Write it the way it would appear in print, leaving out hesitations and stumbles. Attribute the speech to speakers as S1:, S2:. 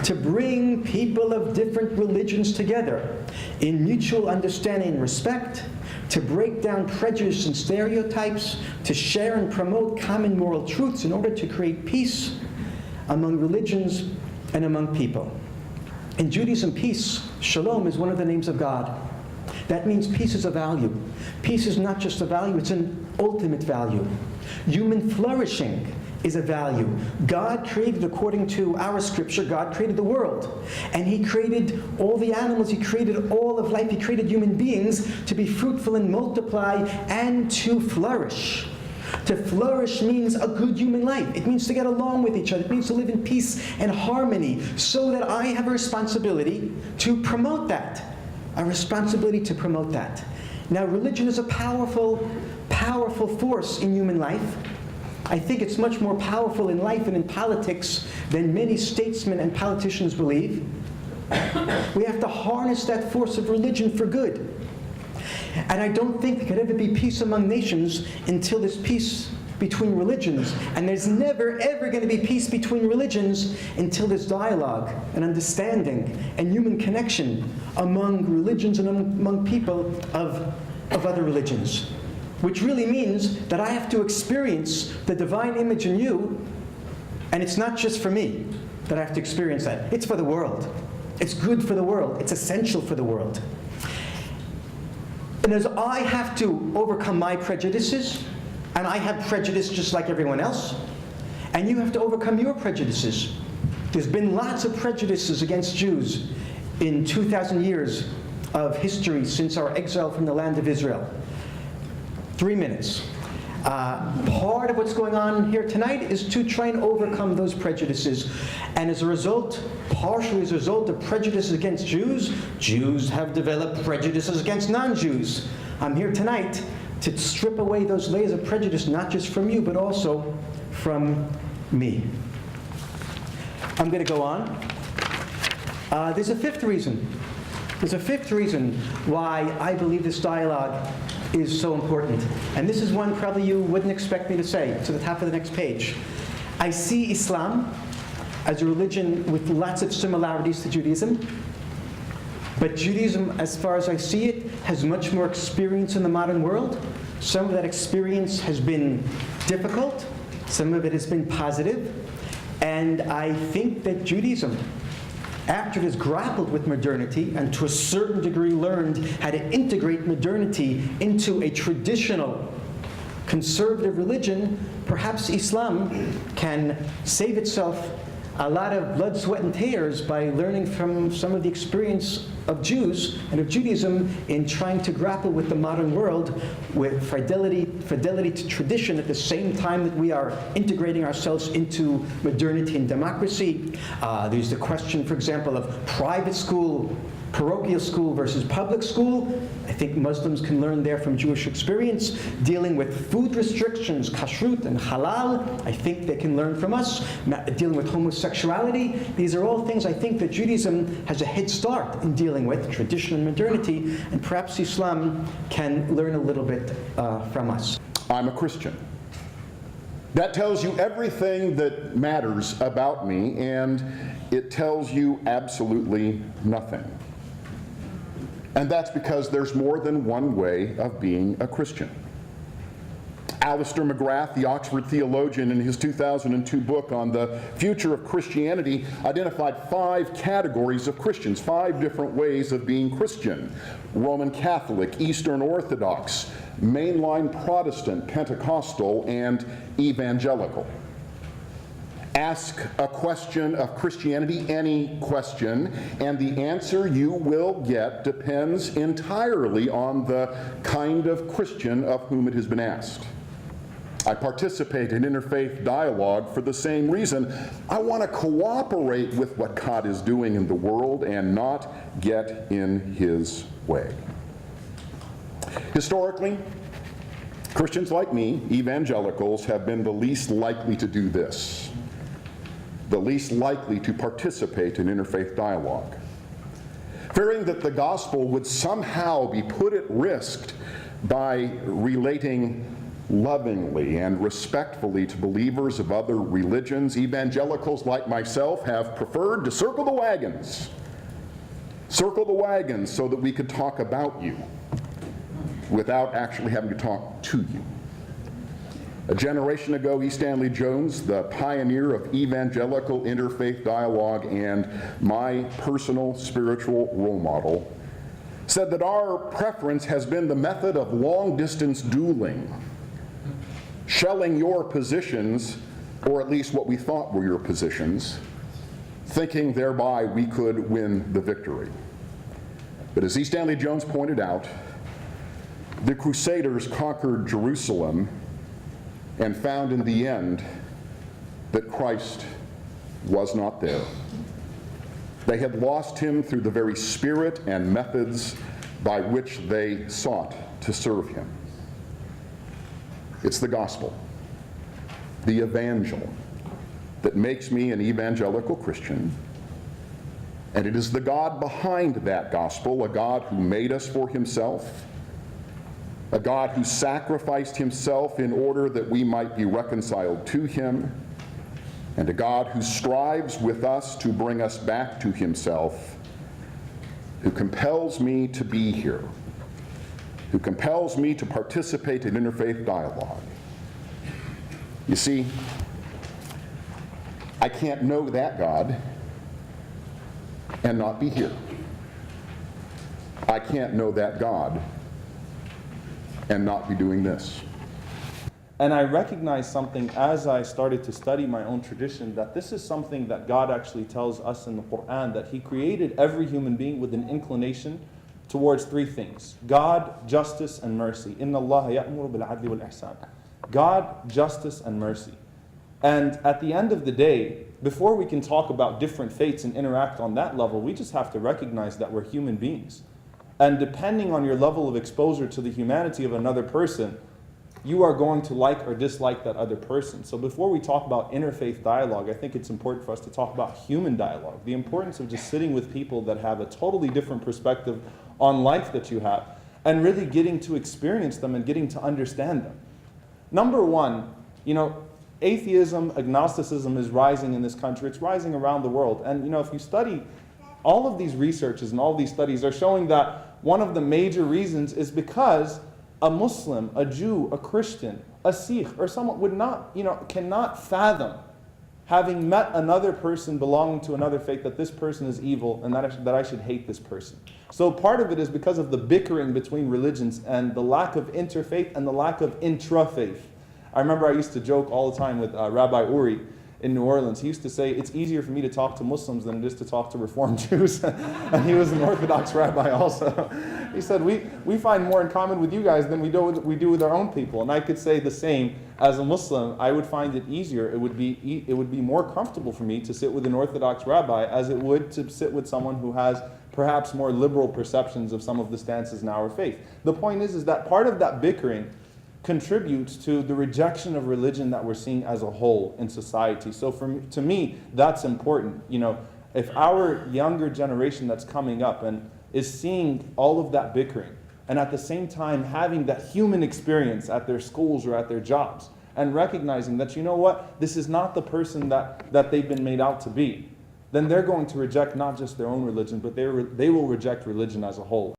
S1: to bring people of different religions together in mutual understanding and respect, to break down prejudice and stereotypes, to share and promote common moral truths in order to create peace among religions and among people. In Judaism, peace, shalom, is one of the names of God. That means peace is a value. Peace is not just a value, it's an ultimate value. Human flourishing is a value. God created, according to our scripture, God created the world. And He created all the animals, He created all of life, He created human beings to be fruitful and multiply and to flourish. To flourish means a good human life. It means to get along with each other. It means to live in peace and harmony, so that I have a responsibility to promote that. A responsibility to promote that. Now, religion is a powerful, powerful force in human life. I think it's much more powerful in life and in politics than many statesmen and politicians believe. We have to harness that force of religion for good. And I don't think there could ever be peace among nations until there's peace between religions. And there's never, ever going to be peace between religions until there's dialogue and understanding and human connection among religions and among people of other religions. Which really means that I have to experience the divine image in you, and it's not just for me that I have to experience that. It's for the world. It's good for the world. It's essential for the world. And as I have to overcome my prejudices, and I have prejudice just like everyone else, and you have to overcome your prejudices. There's been lots of prejudices against Jews in 2,000 years of history since our exile from the land of Israel. 3 minutes. Part of what's going on here tonight is to try and overcome those prejudices. And as a result, partially as a result of prejudices against Jews, Jews have developed prejudices against non-Jews. I'm here tonight to strip away those layers of prejudice, not just from you, but also from me. I'm going to go on. There's a fifth reason. There's a fifth reason why I believe this dialogue is so important. And this is one probably you wouldn't expect me to say. To the top of the next page. I see Islam as a religion with lots of similarities to Judaism. But Judaism, as far as I see it, has much more experience in the modern world. Some of that experience has been difficult. Some of it has been positive. And I think that Judaism, after it has grappled with modernity and to a certain degree learned how to integrate modernity into a traditional conservative religion, perhaps Islam can save itself a lot of blood, sweat, and tears by learning from some of the experience of Jews and of Judaism in trying to grapple with the modern world with fidelity to tradition at the same time that we are integrating ourselves into modernity and democracy. There's the question, for example, of private school, parochial school versus public school. I think Muslims can learn there from Jewish experience. Dealing with food restrictions, kashrut and halal, I think they can learn from us. Dealing with homosexuality, these are all things I think that Judaism has a head start in dealing with, tradition and modernity, and perhaps Islam can learn a little bit from us.
S2: I'm a Christian. That tells you everything that matters about me, and it tells you absolutely nothing. And that's because there's more than one way of being a Christian. Alistair McGrath, the Oxford theologian, in his 2002 book on the future of Christianity, identified 5 categories of Christians, 5 different ways of being Christian: Roman Catholic, Eastern Orthodox, mainline Protestant, Pentecostal, and evangelical. Ask a question of Christianity, any question, and the answer you will get depends entirely on the kind of Christian of whom it has been asked. I participate in interfaith dialogue for the same reason. I want to cooperate with what God is doing in the world and not get in His way. Historically, Christians like me, evangelicals, have been the least likely to do this, the least likely to participate in interfaith dialogue. Fearing that the gospel would somehow be put at risk by relating lovingly and respectfully to believers of other religions, evangelicals like myself have preferred to circle the wagons. Circle the wagons so that we could talk about you without actually having to talk to you. A generation ago, E. Stanley Jones, the pioneer of evangelical interfaith dialogue and my personal spiritual role model, said that our preference has been the method of long-distance dueling, shelling your positions, or at least what we thought were your positions, thinking thereby we could win the victory. But as E. Stanley Jones pointed out, the Crusaders conquered Jerusalem and found in the end that Christ was not there. They had lost him through the very spirit and methods by which they sought to serve him. It's the gospel, the evangel, that makes me an evangelical Christian. And it is the God behind that gospel, a God who made us for himself, a God who sacrificed himself in order that we might be reconciled to him, and a God who strives with us to bring us back to himself, who compels me to be here, who compels me to participate in interfaith dialogue. You see, I can't know that God and not be here. I can't know that God and not be doing this.
S3: And I recognized something as I started to study my own tradition, that this is something that God actually tells us in the Quran, that he created every human being with an inclination towards three things: God, justice, and mercy. Inna Allah ya'muru bil 'adli wal ihsan. God, justice, and mercy. And at the end of the day, before we can talk about different faiths and interact on that level, we just have to recognize that we're human beings. And depending on your level of exposure to the humanity of another person, you are going to like or dislike that other person. So before we talk about interfaith dialogue, I think it's important for us to talk about human dialogue, the importance of just sitting with people that have a totally different perspective on life that you have, and really getting to experience them and getting to understand them. Number one, atheism, agnosticism is rising in this country. It's rising around the world. And if you study all of these researches and all these studies are showing that one of the major reasons is because a Muslim, a Jew, a Christian, a Sikh, or someone would not, cannot fathom having met another person belonging to another faith that this person is evil and that I should hate this person. So part of it is because of the bickering between religions and the lack of interfaith and the lack of intrafaith. I remember I used to joke all the time with Rabbi Uri in New Orleans. He used to say, it's easier for me to talk to Muslims than it is to talk to Reformed Jews. And he was an Orthodox rabbi also. He said, we find more in common with you guys than we do with our own people. And I could say the same as a Muslim. I would find it easier. It would be more comfortable for me to sit with an Orthodox rabbi as it would to sit with someone who has perhaps more liberal perceptions of some of the stances in our faith. The point is that part of that bickering contributes to the rejection of religion that we're seeing as a whole in society. So to me, that's important. If our younger generation that's coming up and is seeing all of that bickering, and at the same time having that human experience at their schools or at their jobs, and recognizing that, this is not the person that they've been made out to be, then they're going to reject not just their own religion, but they will reject religion as a whole.